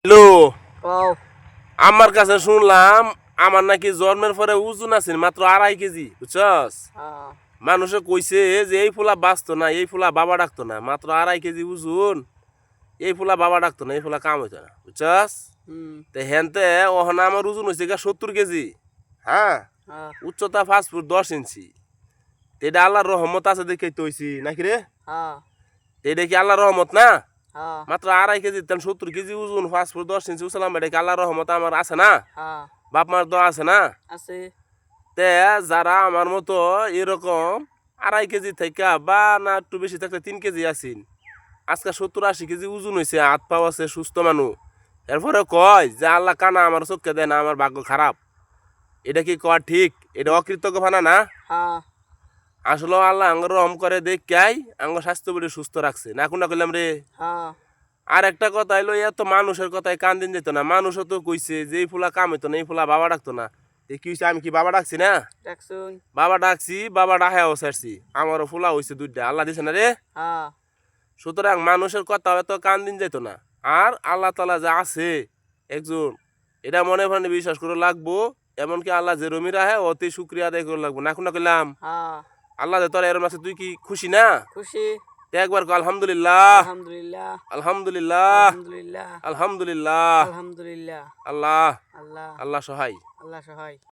Hello, কও আমার কাছে শুনলাম আমার নাকি জন্মের পরে ওজন আছে মাত্র 2.5 কেজি, বুঝছস? হ্যাঁ মানুষে কইছে যে এই ফুলা বাঁচতো না, এই ফুলা বাবা ডাকতো না, মাত্র 2.5 কেজি ওজন। এই ফুলা বাবা ডাকতো না, এই ফুলা কাম হইতো না, বুঝছস? হুম তে হেনতে ওখানে আমার ওজন হয়েছে 70 কেজি। হ্যাঁ, হ্যাঁ উচ্চতা 5 ফুট 10 ইঞ্চি। এটা আল্লাহর রহমত আছে দেখে তো হইছি নাকি রে? হ্যাঁ এটা কি আল্লাহর রহমত না? হ্যাঁ মাত্র 2.5 কেজি, তাহলে 70 কেজি ওজন, 5 ফুট 10 ইঞ্চি উচলাম, এটা কি আল্লাহর রহমত আমার আছে না? হ্যাঁ বাপ মার দোয়া আছে না? আছে তে যারা আমার মতো এরকম 2.5 কেজি থেকে বা না একটু বেশি থাকলে 3 কেজি আছেন, আজকে 70-80 কেজি ওজন হয়েছে, হাত পাও আছে, সুস্থ মানুষ, এরপরে কয় যে আল্লাহ কানা আমার চোখকে দেয় না, আমার ভাগ্য খারাপ। এটা কি কয় ঠিক? এটা অকৃতজ্ঞ ফানা না? হ্যাঁ আসলে আল্লাহ আঙ্গ রহম করে দেখাই আঙ্গ স্বাস্থ্য বলে সুস্থ রাখছে না, কোনটা কইলাম রে? হ্যাঁ আর একটা কথা হইলো, এত মানুষের কথায় কান দিন যেত না। মানুষও তো কইছে যে এই ফুলা কাম হইতো না, এই ফুলা বাবা ডাকতো না। এ কি হইছে, আমি কি বাবা ডাকছি না? দেখছুন বাবা ডাকছি, বাবা ডাহাও ছাড়ছি, আমারও ফুলা হয়েছে 2টা, আল্লাহ দিছে না রে। হ্যাঁ সুতরাং মানুষের কথা এত কান দিন যেত না। আর আল্লাহ তালা যা আছে একজন, এটা মনে মনে বিশ্বাস করে লাগবো। এমনকি আল্লাহ যে রমি রাহে অতি শুক্রিয়া আদায় করে লাগবো না, এখন কইলাম হ্যাঁ আল্লাহ যে তোর এরম আছে, তুই কি খুশি না? খুশি তে একবার কও আলহামদুলিল্লাহ, আলহামদুলিল্লাহ আলহামদুলিল্লাহ, আলহামদুলিল্লাহ আলহামদুলিল্লাহ। আলহামদুলিল্লাহ আল্লাহ, আল্লাহ আল্লাহ সহায়। আল্লাহ সহায়।